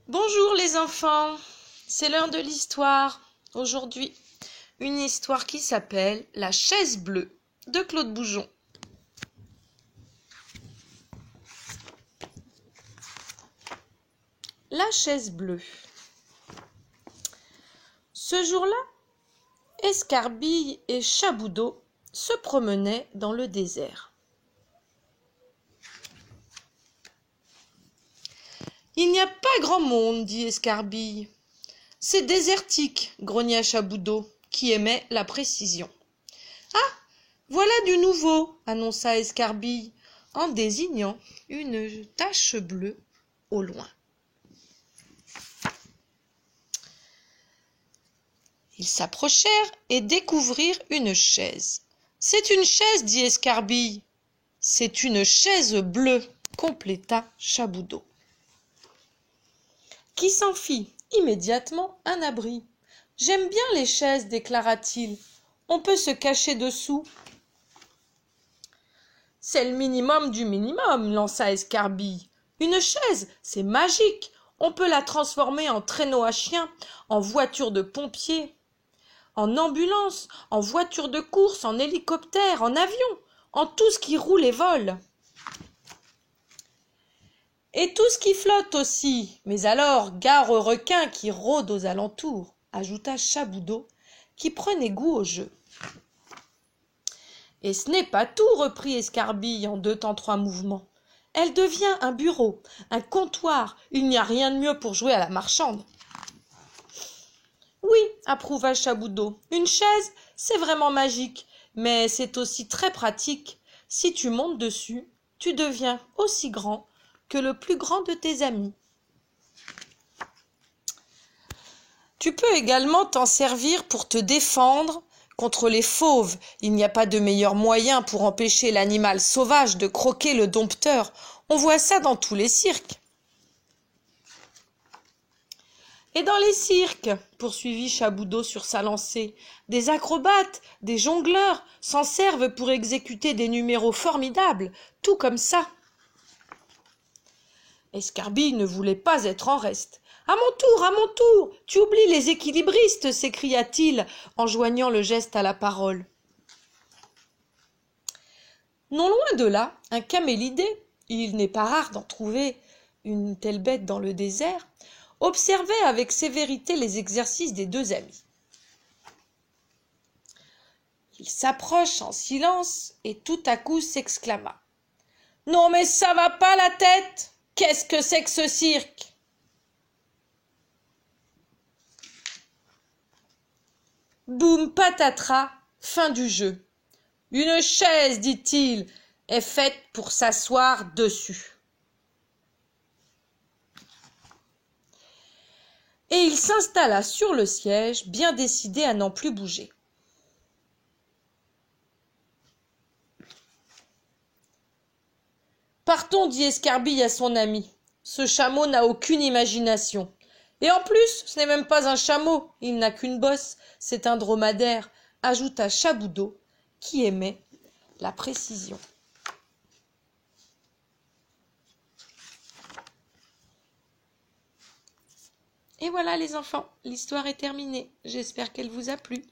Bonjour les enfants, c'est l'heure de l'histoire. Aujourd'hui, une histoire qui s'appelle La chaise bleue de Claude Boujon. La chaise bleue. Ce jour-là, Escarbille et Chaboudot se promenaient dans le désert. Il n'y a pas grand monde, dit Escarbille. C'est désertique, grogna Chaboudot, qui aimait la précision. Ah, voilà du nouveau, annonça Escarbille, en désignant une tache bleue au loin. Ils s'approchèrent et découvrirent une chaise. « C'est une chaise, dit Escarbille. »« C'est une chaise bleue, compléta Chaboudot, qui s'en fit immédiatement un abri. « J'aime bien les chaises, déclara-t-il. On peut se cacher dessous. »« C'est le minimum du minimum, lança Escarbille. Une chaise, c'est magique. On peut la transformer en traîneau à chien, en voiture de pompier, en ambulance, en voiture de course, en hélicoptère, en avion, en tout ce qui roule et vole. Et tout ce qui flotte aussi. Mais alors, gare aux requins qui rôdent aux alentours, ajouta Chaboudot, qui prenait goût au jeu. Et ce n'est pas tout, reprit Escarbille en 2 temps 3 mouvements. Elle devient un bureau, un comptoir. Il n'y a rien de mieux pour jouer à la marchande. Oui, approuva Chaboudot, une chaise, c'est vraiment magique, mais c'est aussi très pratique. Si tu montes dessus, tu deviens aussi grand que le plus grand de tes amis. Tu peux également t'en servir pour te défendre contre les fauves. Il n'y a pas de meilleur moyen pour empêcher l'animal sauvage de croquer le dompteur. On voit ça dans tous les cirques. Et dans les cirques, poursuivit Chaboudot sur sa lancée, des acrobates, des jongleurs s'en servent pour exécuter des numéros formidables, tout comme ça. Escarbille ne voulait pas être en reste. « À mon tour, tu oublies les équilibristes » s'écria-t-il en joignant le geste à la parole. Non loin de là, un camélidé, il n'est pas rare d'en trouver une telle bête dans le désert, observait avec sévérité les exercices des 2 amis. Il s'approche en silence et tout à coup s'exclama. « Non mais ça va pas la tête! Qu'est-ce que c'est que ce cirque ?» Boum patatras, fin du jeu. « Une chaise, dit-il, est faite pour s'asseoir dessus. » Et il s'installa sur le siège, bien décidé à n'en plus bouger. « Partons, dit Escarbille à son ami. Ce chameau n'a aucune imagination. Et en plus, ce n'est même pas un chameau, il n'a qu'une bosse, c'est un dromadaire, ajouta Chaboudot, qui aimait la précision. Et voilà les enfants, l'histoire est terminée. J'espère qu'elle vous a plu.